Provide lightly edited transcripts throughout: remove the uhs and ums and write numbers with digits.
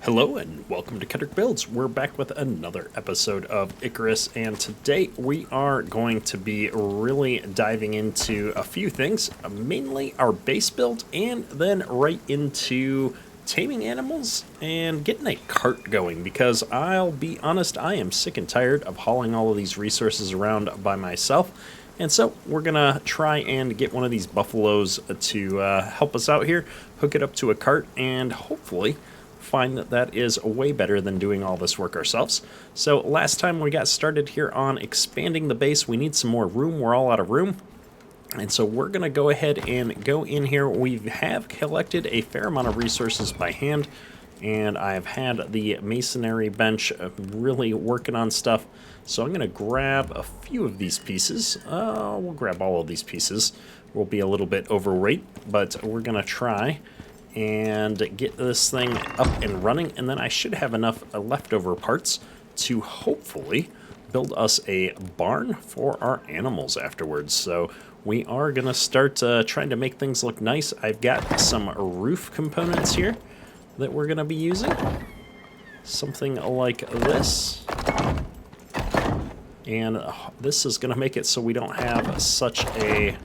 Hello and welcome to Kendrick Builds. We're back with another episode of Icarus, and today we are going to be really diving into a few things, mainly our base build, and then right into taming animals and getting a cart going, because I'll be honest, I am sick and tired of hauling all of these resources around by myself. And so we're going to try and get one of these buffaloes to help us out here, hook it up to a cart, and hopefully find that that is way better than doing all this work ourselves. So last time we got started here on expanding the base, we need some more room. We're all out of room. And so we're going to go ahead and go in here. We have collected a fair amount of resources by hand, and I've had the masonry bench really working on stuff. So I'm going to grab a few of these pieces. We'll grab all of these pieces. We'll be a little bit overweight, but we're going to try and get this thing up and running, and then I should have enough leftover parts to hopefully build us a barn for our animals afterwards. So we are going to start trying to make things look nice. I've got some roof components here that we're going to be using. Something like this. And this is going to make it so we don't have such a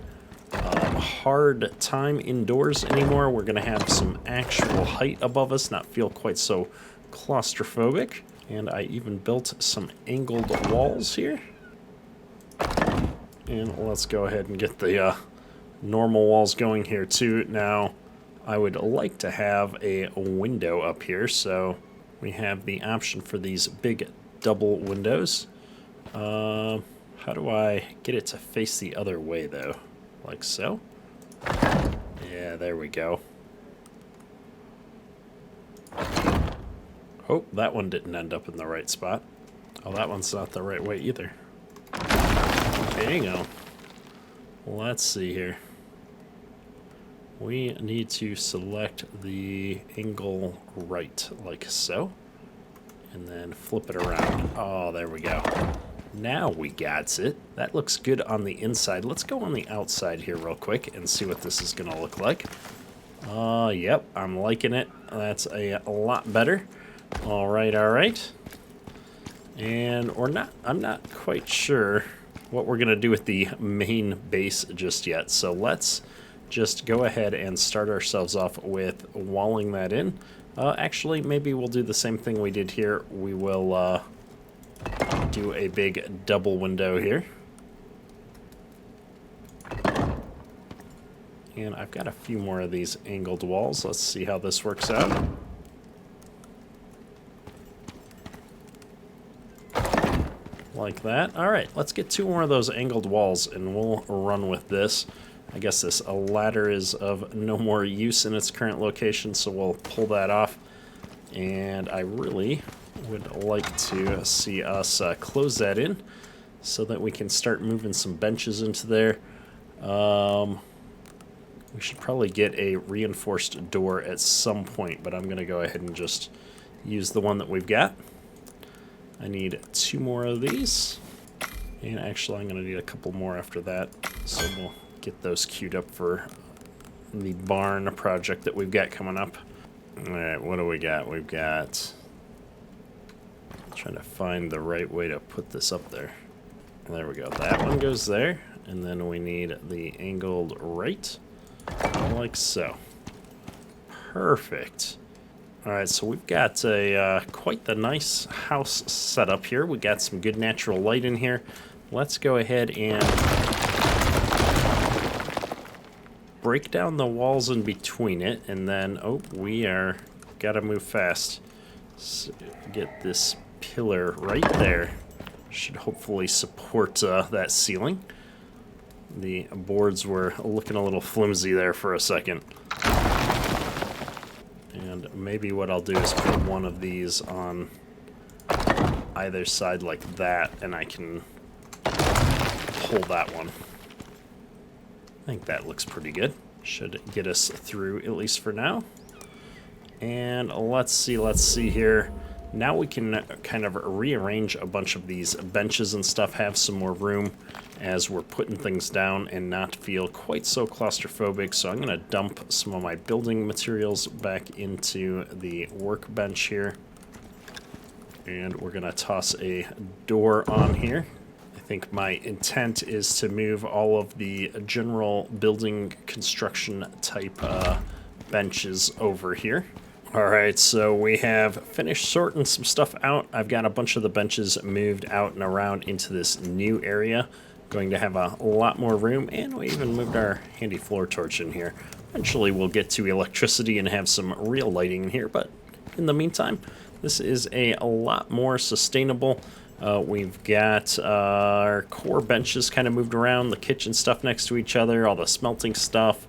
hard time indoors anymore. We're going to have some actual height above us, not feel quite so claustrophobic. And I even built some angled walls here. And let's go ahead and get the normal walls going here too. Now, I would like to have a window up here, so we have the option for these big double windows. How do I get it to face the other way though? Like so? Yeah, there we go. Oh, that one didn't end up in the right spot. Oh, that one's not the right way either. Hang on. Let's see here. We need to select the angle right, like so. And then flip it around. Oh, there we go. Now we got it. That looks good on the inside. Let's go on the outside here real quick and see what this is going to look like. Yep, I'm liking it. That's a lot better. All right. And I'm not quite sure what we're going to do with the main base just yet. So let's just go ahead and start ourselves off with walling that in. Actually, maybe we'll do the same thing we did here. We will do a big double window here. And I've got a few more of these angled walls. Let's see how this works out. Like that. All right, let's get two more of those angled walls and we'll run with this. I guess this ladder is of no more use in its current location, so we'll pull that off. And I really would like to see us close that in so that we can start moving some benches into there. We should probably get a reinforced door at some point, but I'm going to go ahead and just use the one that we've got. I need two more of these, and actually I'm going to need a couple more after that, so we'll get those queued up for the barn project that we've got coming up. Alright, what do we got? We've got... I'm trying to find the right way to put this up there. There we go. That one goes there, and then we need the angled right, like so. Perfect. Alright, so we've got a quite the nice house set up here. We got some good natural light in here. Let's go ahead and break down the walls in between it, and then we are gotta move fast. So get this pillar right there. Should hopefully support that ceiling. The boards were looking a little flimsy there for a second. And maybe what I'll do is put one of these on either side like that, and I can pull that one. I think that looks pretty good. Should get us through, at least for now. And let's see here. Now we can kind of rearrange a bunch of these benches and stuff, have some more room as we're putting things down and not feel quite so claustrophobic. So I'm going to dump some of my building materials back into the workbench here. And we're going to toss a door on here. I think my intent is to move all of the general building construction type benches over here. Alright, so we have finished sorting some stuff out. I've got a bunch of the benches moved out and around into this new area. Going to have a lot more room, and we even moved our handy floor torch in here. Eventually we'll get to electricity and have some real lighting in here, but in the meantime, this is a lot more sustainable. We've got our core benches kind of moved around, the kitchen stuff next to each other, all the smelting stuff.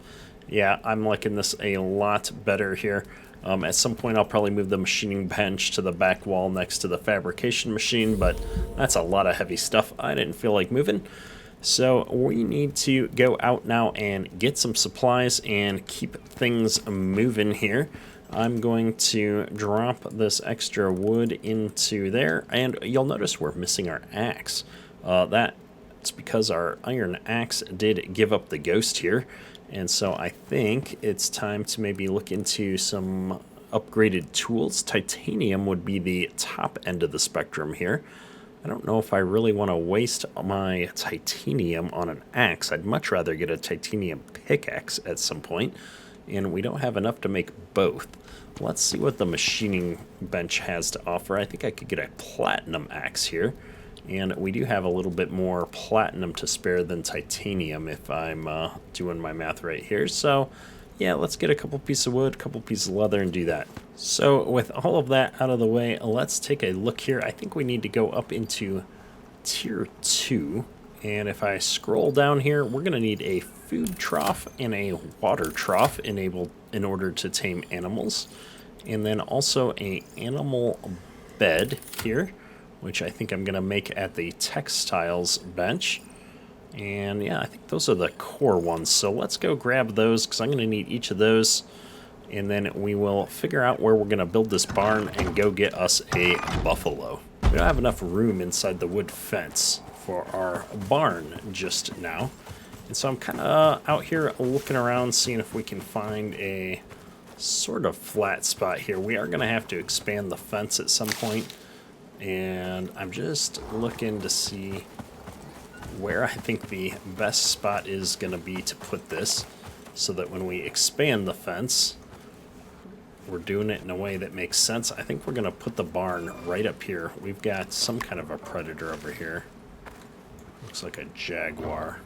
Yeah, I'm liking this a lot better here. At some point I'll probably move the machining bench to the back wall next to the fabrication machine, but that's a lot of heavy stuff I didn't feel like moving. So we need to go out now and get some supplies and keep things moving here. I'm going to drop this extra wood into there, and you'll notice we're missing our axe. That's because our iron axe did give up the ghost here. And so I think it's time to maybe look into some upgraded tools. Titanium would be the top end of the spectrum here. I don't know if I really want to waste my titanium on an axe. I'd much rather get a titanium pickaxe at some point, and we don't have enough to make both. Let's see what the machining bench has to offer. I think I could get a platinum axe here. And we do have a little bit more platinum to spare than titanium if I'm doing my math right here. So, yeah, let's get a couple pieces of wood, a couple pieces of leather, and do that. So, with all of that out of the way, let's take a look here. I think we need to go up into Tier 2. And if I scroll down here, we're going to need a food trough and a water trough enabled in order to tame animals. And then also a animal bed here, which I think I'm going to make at the textiles bench. And yeah, I think those are the core ones. So let's go grab those, because I'm going to need each of those. And then we will figure out where we're going to build this barn and go get us a buffalo. We don't have enough room inside the wood fence for our barn just now. And so I'm kind of out here looking around, seeing if we can find a sort of flat spot here. We are going to have to expand the fence at some point. And I'm just looking to see where I think the best spot is going to be to put this, so that when we expand the fence, we're doing it in a way that makes sense. I think we're going to put the barn right up here. We've got some kind of a predator over here. Looks like a jaguar.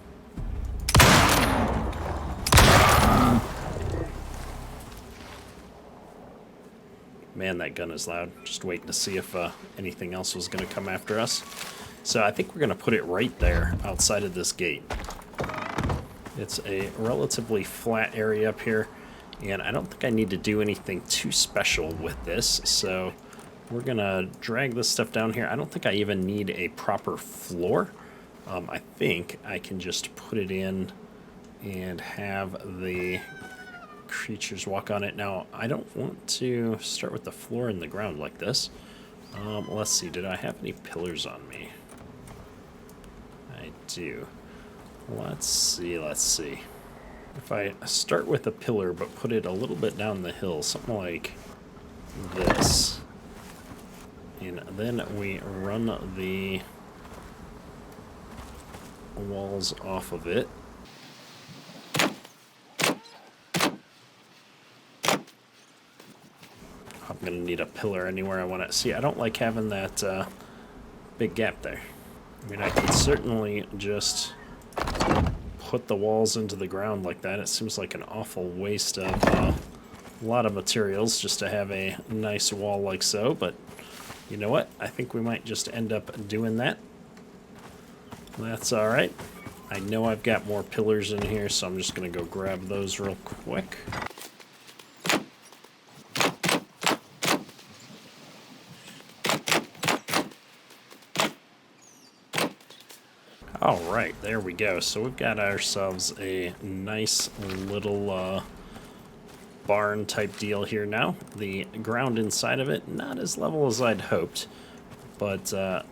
Man, that gun is loud. Just waiting to see if anything else was going to come after us. So I think we're going to put it right there outside of this gate. It's a relatively flat area up here, and I don't think I need to do anything too special with this. So we're going to drag this stuff down here. I don't think I even need a proper floor. I think I can just put it in and have the creatures walk on it. Now, I don't want to start with the floor in the ground like this. Let's see, did I have any pillars on me? I do. Let's see. If I start with a pillar but put it a little bit down the hill, something like this, and then we run the walls off of it. I'm going to need a pillar anywhere I want to see. I don't like having that big gap there. I mean, I could certainly just put the walls into the ground like that. It seems like an awful waste of a lot of materials just to have a nice wall like so, but you know what? I think we might just end up doing that. That's all right. I know I've got more pillars in here, so I'm just going to go grab those real quick. All right, there we go. So we've got ourselves a nice little barn type deal here now. The ground inside of it, not as level as I'd hoped, but I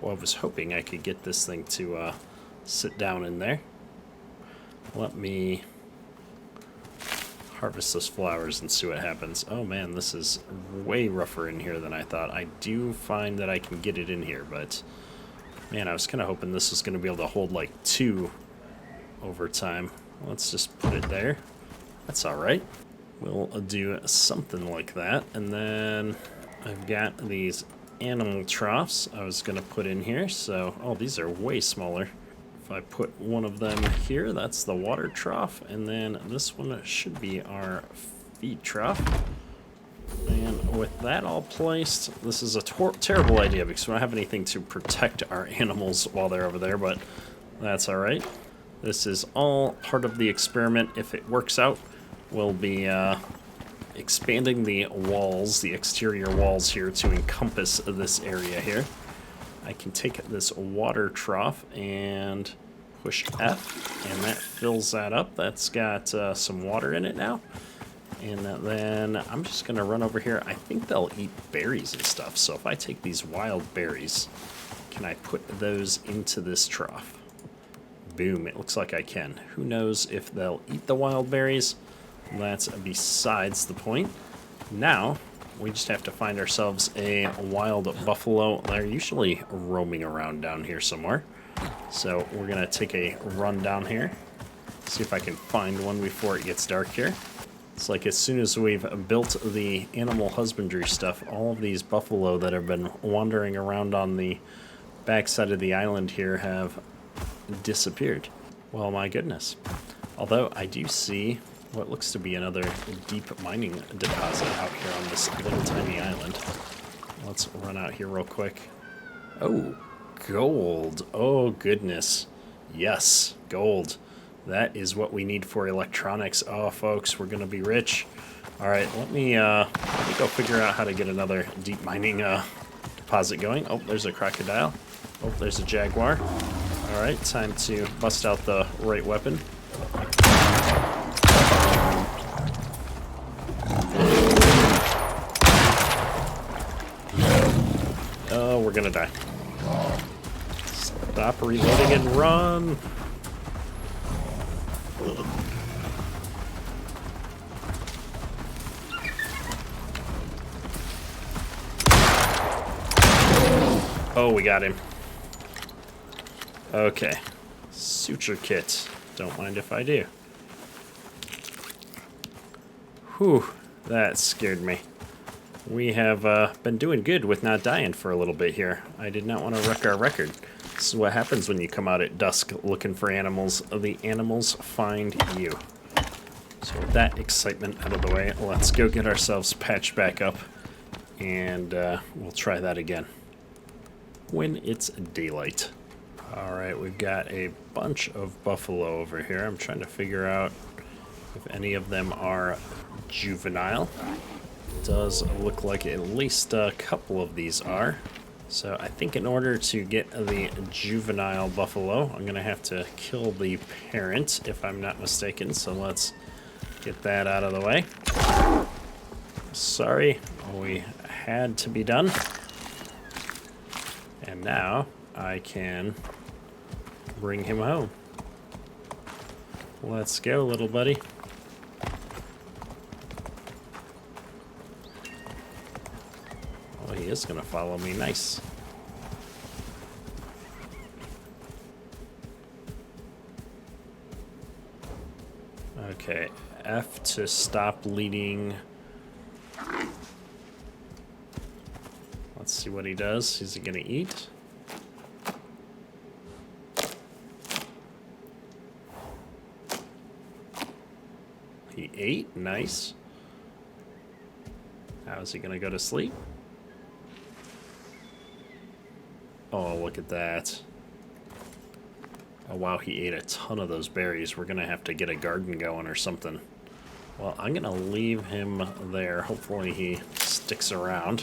was hoping I could get this thing to sit down in there. Let me harvest those flowers and see what happens. Oh man, this is way rougher in here than I thought. I do find that I can get it in here, but man, I was kind of hoping this was going to be able to hold like 2 over time. Let's just put it there. That's alright. We'll do something like that. And then I've got these animal troughs I was going to put in here. So, oh, these are way smaller. If I put one of them here, that's the water trough. And then this one should be our feed trough. And with that all placed, this is a terrible idea because we don't have anything to protect our animals while they're over there, but that's alright. This is all part of the experiment. If it works out, we'll be expanding the walls, the exterior walls here to encompass this area here. I can take this water trough and push F, and that fills that up. That's got some water in it now. And then I'm just going to run over here. I think they'll eat berries and stuff. So if I take these wild berries, can I put those into this trough? Boom, it looks like I can. Who knows if they'll eat the wild berries? That's besides the point. Now, we just have to find ourselves a wild buffalo. They're usually roaming around down here somewhere. So we're going to take a run down here. See if I can find one before it gets dark here. It's like as soon as we've built the animal husbandry stuff, all of these buffalo that have been wandering around on the backside of the island here have disappeared. Well, my goodness. Although I do see what looks to be another deep mining deposit out here on this little tiny island. Let's run out here real quick. Oh, gold. Oh, goodness. Yes, gold. That is what we need for electronics. Oh, folks, we're going to be rich. All right, let me go figure out how to get another deep mining deposit going. Oh, there's a crocodile. Oh, there's a jaguar. All right, time to bust out the right weapon. Oh, we're gonna die. Stop reloading and run. Oh, we got him. Okay. Suture kit. Don't mind if I do. Whew, that scared me. We have been doing good with not dying for a little bit here. I did not want to wreck our record. This is what happens when you come out at dusk looking for animals. The animals find you. So with that excitement out of the way, let's go get ourselves patched back up. And we'll try that again when it's daylight. Alright, we've got a bunch of buffalo over here. I'm trying to figure out if any of them are juvenile. Does look like at least a couple of these are. So I think in order to get the juvenile buffalo, I'm going to have to kill the parent, if I'm not mistaken. So let's get that out of the way. Sorry, we had to be done. And now I can bring him home. Let's go, little buddy. Oh, he is going to follow me. Nice. Okay, F to stop leading. Let's see what he does. Is he going to eat? He ate. Nice. How is he going to go to sleep? Oh, look at that. Oh, wow, he ate a ton of those berries. We're going to have to get a garden going or something. Well, I'm going to leave him there. Hopefully he sticks around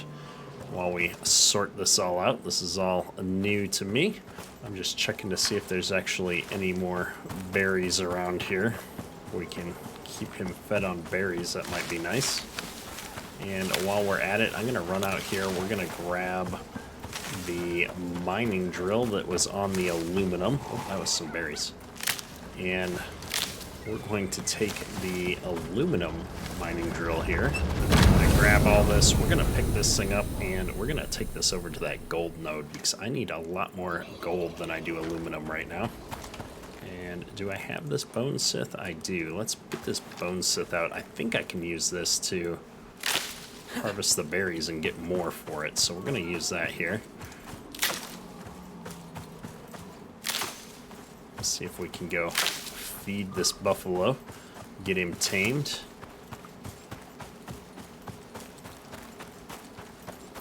while we sort this all out. This is all new to me. I'm just checking to see if there's actually any more berries around here we can keep him fed on berries. That might be nice. And while we're at it, I'm going to run out here. We're going to grab the mining drill that was on the aluminum. Oh, that was some berries. And we're going to take the aluminum mining drill here. I grab all this. We're going to pick this thing up, and we're going to take this over to that gold node because I need a lot more gold than I do aluminum right now. And do I have this bone scythe? I do. Let's put this bone scythe out. I think I can use this to harvest the berries and get more for it. So we're going to use that here. Let's see if we can go feed this buffalo, get him tamed.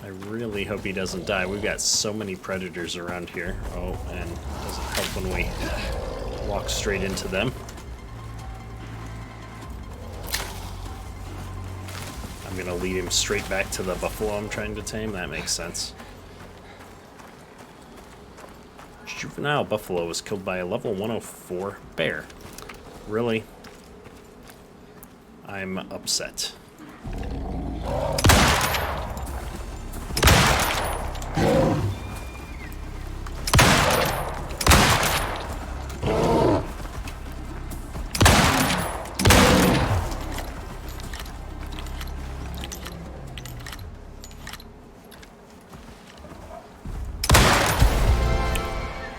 I really hope he doesn't die. We've got so many predators around here. Oh, and it doesn't help when we walk straight into them. I'm gonna lead him straight back to the buffalo I'm trying to tame. That makes sense. Juvenile buffalo was killed by a level 104 bear. Really? I'm upset.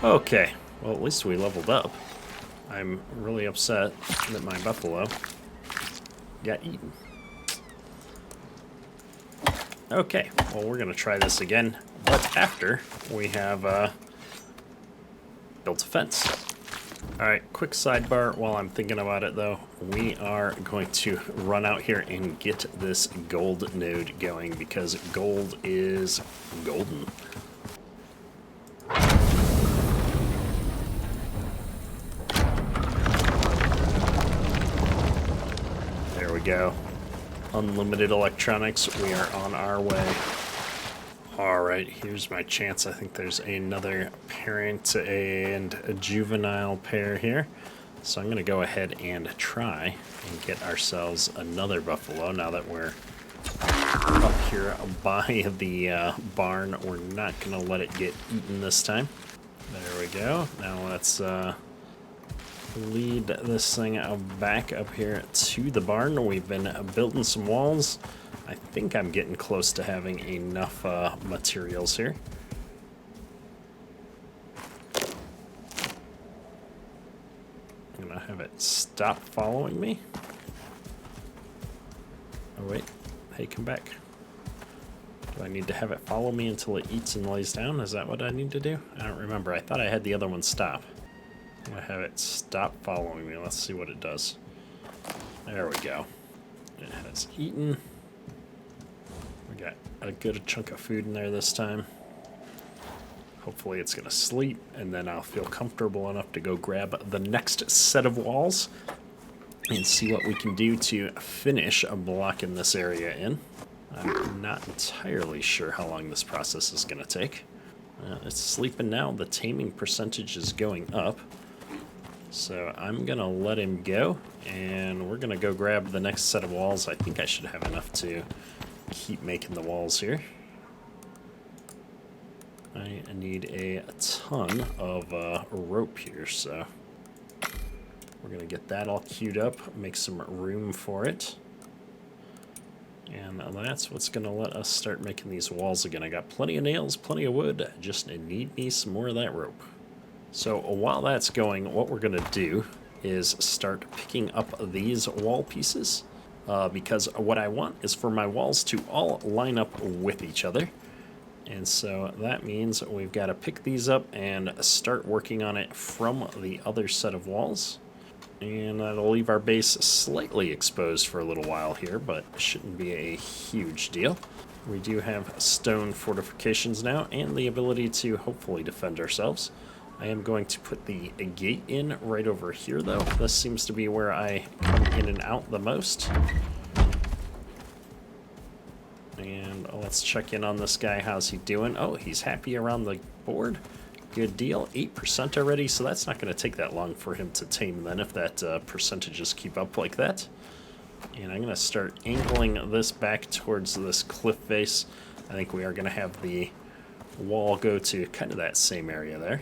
Okay, well, at least we leveled up. I'm really upset that my buffalo got eaten. Okay, well, we're gonna try this again, but after we have built a fence. Alright, quick sidebar while I'm thinking about it though. We are going to run out here and get this gold node going because gold is golden. Go. Unlimited electronics. We are on our way. Alright, here's my chance. I think there's another parent and a juvenile pair here. So I'm going to go ahead and try and get ourselves another buffalo now that we're up here by the barn. We're not going to let it get eaten this time. There we go. Now let's lead this thing back up here to the barn. We've been building some walls. I think I'm getting close to having enough materials here. I'm gonna have it stop following me. Oh wait, hey, come back. Do I need to have it follow me until it eats and lays down? Is that what I need to do? I don't remember. I thought I had the other one stop. I'm gonna have it stop following me. Let's see what it does. There we go. It has eaten. We got a good chunk of food in there this time. Hopefully it's gonna sleep, and then I'll feel comfortable enough to go grab the next set of walls and see what we can do to finish blocking this area in. I'm not entirely sure how long this process is gonna take. It's sleeping now. The taming percentage is going up. So I'm gonna let him go, and we're gonna go grab the next set of walls. I think I should have enough to keep making the walls here. I need a ton of rope here, so we're gonna get that all queued up, make some room for it. And that's what's gonna let us start making these walls again. I got plenty of nails, plenty of wood, just need me some more of that rope. So while that's going, what we're gonna do is start picking up these wall pieces because what I want is for my walls to all line up with each other. And so that means we've got to pick these up and start working on it from the other set of walls. And that'll leave our base slightly exposed for a little while here, but shouldn't be a huge deal. We do have stone fortifications now and the ability to hopefully defend ourselves. I am going to put the gate in right over here, though. This seems to be where I come in and out the most. And let's check in on this guy. How's he doing? Oh, he's happy around the board. Good deal. 8% already, so that's not going to take that long for him to tame then if that percentages keep up like that. And I'm going to start angling this back towards this cliff face. I think we are going to have the wall go to kind of that same area there.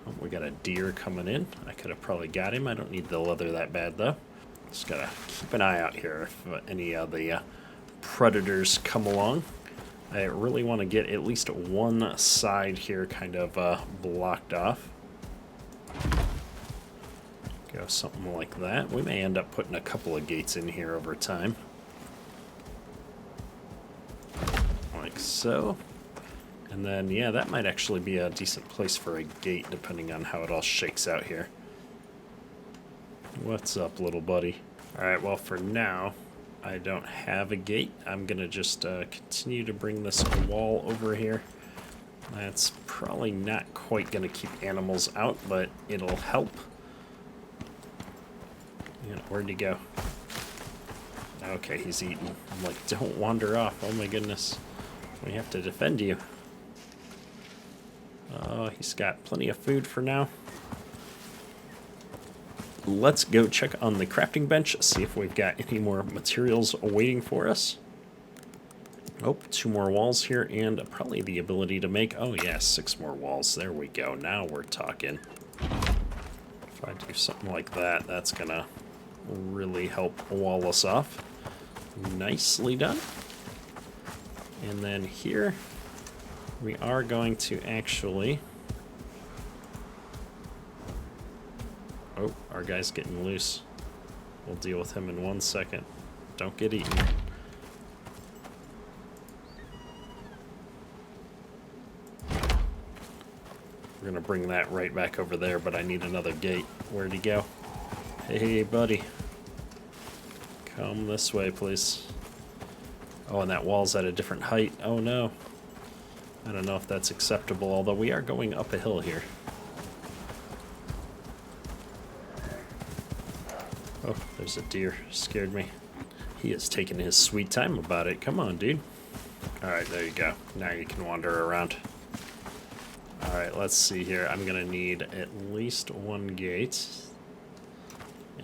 Oh, we got a deer coming in. I could have probably got him. I don't need the leather that bad though. Just got to keep an eye out here if any of the predators come along. I really want to get at least one side here kind of blocked off. Go something like that. We may end up putting a couple of gates in here over time. Like so. And then, yeah, that might actually be a decent place for a gate depending on how it all shakes out here. What's up, little buddy? Alright, well, for now, I don't have a gate. I'm going to just continue to bring this wall over here. That's probably not quite going to keep animals out, but it'll help. Yeah, where'd he go? Okay, he's eating. I'm like, don't wander off. Oh my goodness. We have to defend you. Oh, he's got plenty of food for now. Let's go check on the crafting bench, see if we've got any more materials waiting for us. Oh, 2 more walls here, and probably the ability to make, oh yeah, 6 more walls. There we go. Now we're talking. If I do something like that, that's gonna really help wall us off. Nicely done. And then here, we are going to actually... Oh, our guy's getting loose. We'll deal with him in 1 second. Don't get eaten. We're gonna bring that right back over there, but I need another gate. Where'd he go? Hey, buddy. Come this way, please. Oh, and that wall's at a different height. Oh, no. I don't know if that's acceptable, although we are going up a hill here. Oh, there's a deer. Scared me. He is taking his sweet time about it. Come on, dude. Alright, there you go. Now you can wander around. Alright, let's see here. I'm going to need at least 1 gate.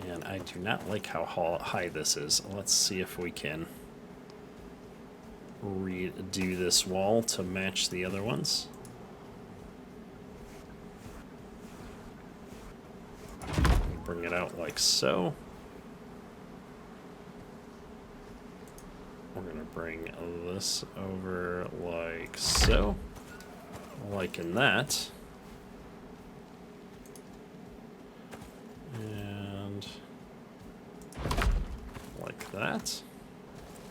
And I do not like how high this is. Let's see if we can redo this wall to match the other ones. Bring it out like so. We're going to bring this over like so. Like in that. And like that.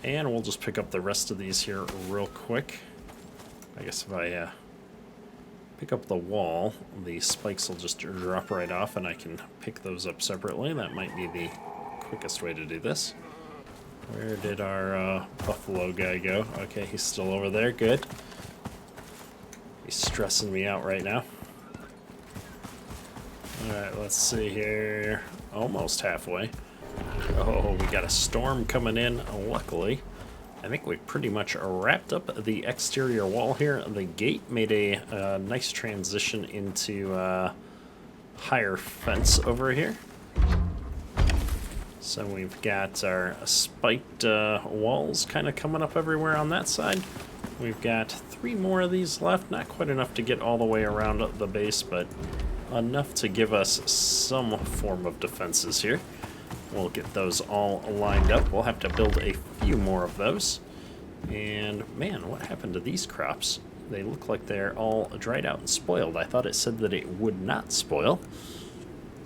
And we'll just pick up the rest of these here real quick. I guess if I pick up the wall, the spikes will just drop right off and I can pick those up separately. That might be the quickest way to do this. Where did our buffalo guy go? Okay, he's still over there. Good. He's stressing me out right now. Alright, let's see here. Almost halfway. Oh, we got a storm coming in. Luckily, I think we pretty much wrapped up the exterior wall here. The gate made a nice transition into higher fence over here. So we've got our spiked walls kind of coming up everywhere on that side. We've got 3 more of these left. Not quite enough to get all the way around the base, but enough to give us some form of defenses here. We'll get those all lined up. We'll have to build a few more of those. And man, what happened to these crops? They look like they're all dried out and spoiled. I thought it said that it would not spoil.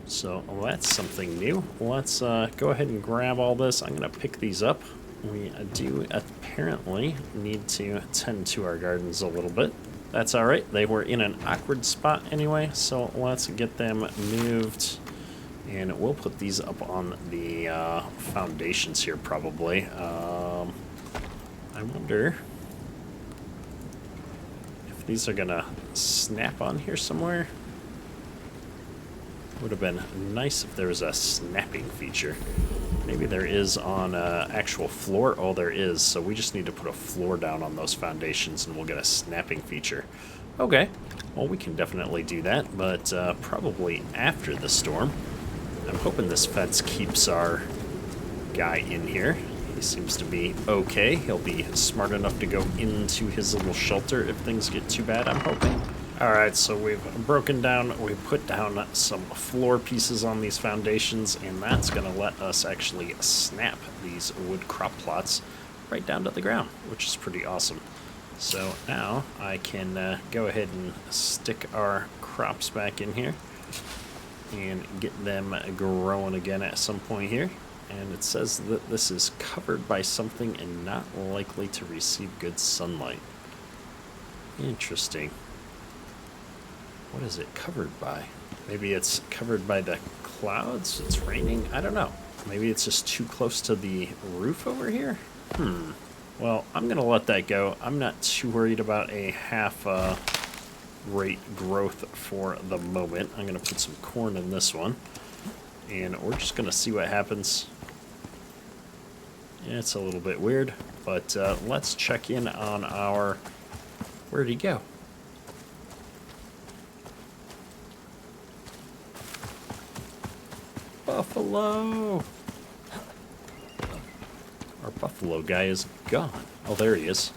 So that's something new. Let's go ahead and grab all this. I'm going to pick these up. We do apparently need to tend to our gardens a little bit. That's all right. They were in an awkward spot anyway, so let's get them moved. And we'll put these up on the foundations here probably. I wonder if these are going to snap on here somewhere. Would have been nice if there was a snapping feature. Maybe there is on actual floor. Oh, there is. So we just need to put a floor down on those foundations and we'll get a snapping feature. Okay, well, we can definitely do that, but probably after the storm. I'm hoping this fence keeps our guy in here. He seems to be okay. He'll be smart enough to go into his little shelter if things get too bad, I'm hoping. Alright, so we've we put down some floor pieces on these foundations, and that's going to let us actually snap these wood crop plots right down to the ground, which is pretty awesome. So now I can go ahead and stick our crops back in here and get them growing again at some point here. And it says that this is covered by something and not likely to receive good sunlight. Interesting. What is it covered by? Maybe it's covered by the clouds? It's raining? I don't know. Maybe it's just too close to the roof over here? Well, I'm going to let that go. I'm not too worried about a half rate growth for the moment. I'm going to put some corn in this one. And we're just going to see what happens. Yeah, it's a little bit weird, but let's check in on our... Where'd he go? Buffalo! Our buffalo guy is gone. Oh, there he is.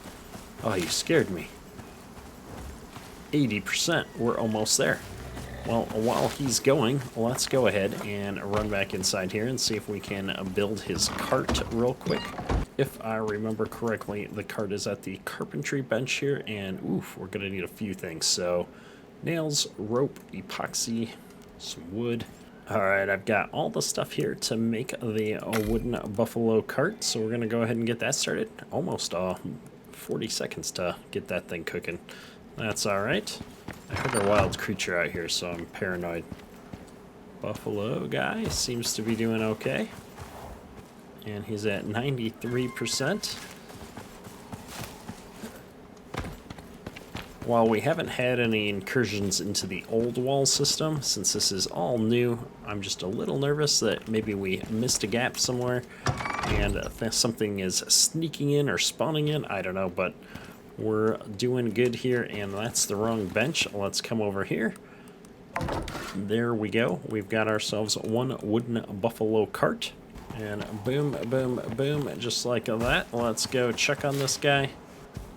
Oh, you scared me. 80%. We're almost there. Well, while he's going, let's go ahead and run back inside here and see if we can build his cart real quick. If I remember correctly, the cart is at the carpentry bench here, and oof, we're going to need a few things. So, nails, rope, epoxy, some wood. Alright, I've got all the stuff here to make the wooden buffalo cart, so we're going to go ahead and get that started. Almost 40 seconds to get that thing cooking. That's alright. I heard a wild creature out here, so I'm paranoid. Buffalo guy seems to be doing okay. And he's at 93%. While we haven't had any incursions into the old wall system, since this is all new, I'm just a little nervous that maybe we missed a gap somewhere and something is sneaking in or spawning in. I don't know, but we're doing good here, and that's the wrong bench. Let's come over here. There we go. We've got ourselves one wooden buffalo cart. And boom, boom, boom, just like that. Let's go check on this guy.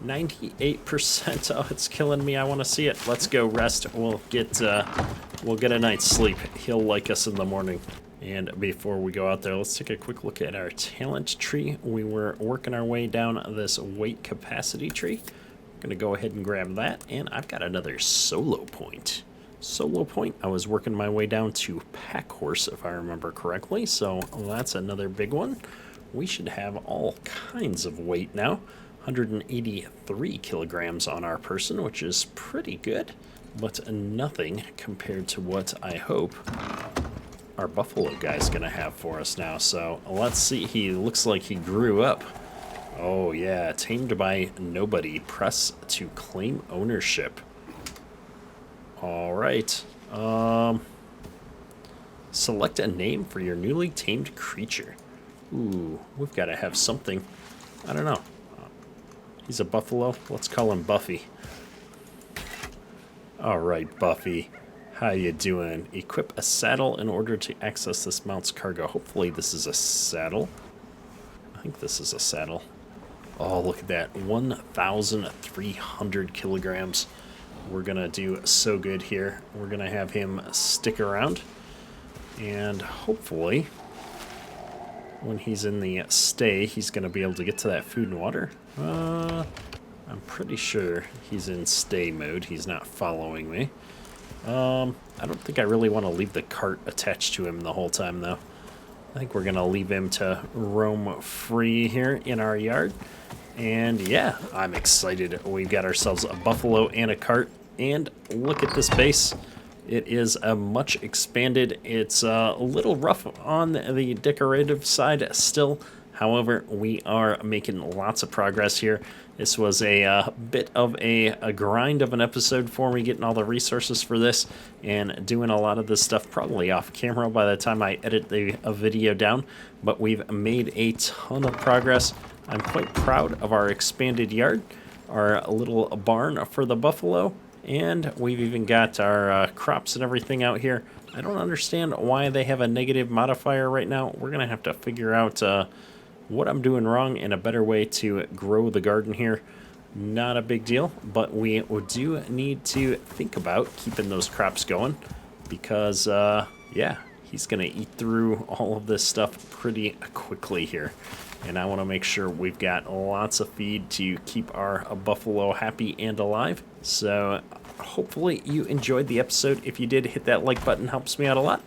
98%. Oh, it's killing me. I want to see it. Let's go rest. We'll get a night's sleep. He'll like us in the morning. And before we go out there, let's take a quick look at our talent tree. We were working our way down this weight capacity tree. I'm going to go ahead and grab that. And I've got another solo point. Solo point, I was working my way down to pack horse, if I remember correctly. So that's another big one. We should have all kinds of weight now. 183 kilograms on our person, which is pretty good, but nothing compared to what I hope our buffalo guy's gonna have for us now. So let's see. He looks like he grew up. Oh yeah, tamed by nobody. Press to claim ownership. All right. Select a name for your newly tamed creature. Ooh, we've got to have something. I don't know. He's a buffalo. Let's call him Buffy. All right, Buffy. How you doing? Equip a saddle in order to access this mount's cargo. Hopefully this is a saddle. I think this is a saddle. Oh, look at that. 1,300 kilograms. We're going to do so good here. We're going to have him stick around. And hopefully, when he's in the stay, he's going to be able to get to that food and water. I'm pretty sure he's in stay mode. He's not following me. I don't think I really want to leave the cart attached to him the whole time, though. I think we're going to leave him to roam free here in our yard. And yeah, I'm excited. We've got ourselves a buffalo and a cart. And look at this base. It is a much expanded. It's a little rough on the decorative side still. However, we are making lots of progress here. This was a bit of a grind of an episode for me, getting all the resources for this and doing a lot of this stuff probably off camera by the time I edit the video down. But we've made a ton of progress. I'm quite proud of our expanded yard, our little barn for the buffalo, And we've even got our crops and everything out here. I don't understand why they have a negative modifier right now. We're going to have to figure out what I'm doing wrong and a better way to grow the garden here. Not a big deal, but we do need to think about keeping those crops going because, yeah, he's going to eat through all of this stuff pretty quickly here. And I want to make sure we've got lots of feed to keep our buffalo happy and alive. So hopefully you enjoyed the episode. If you did, hit that like button, helps me out a lot.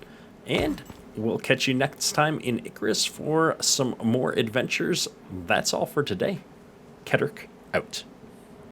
And we'll catch you next time in Icarus for some more adventures. That's all for today. Kedrick out.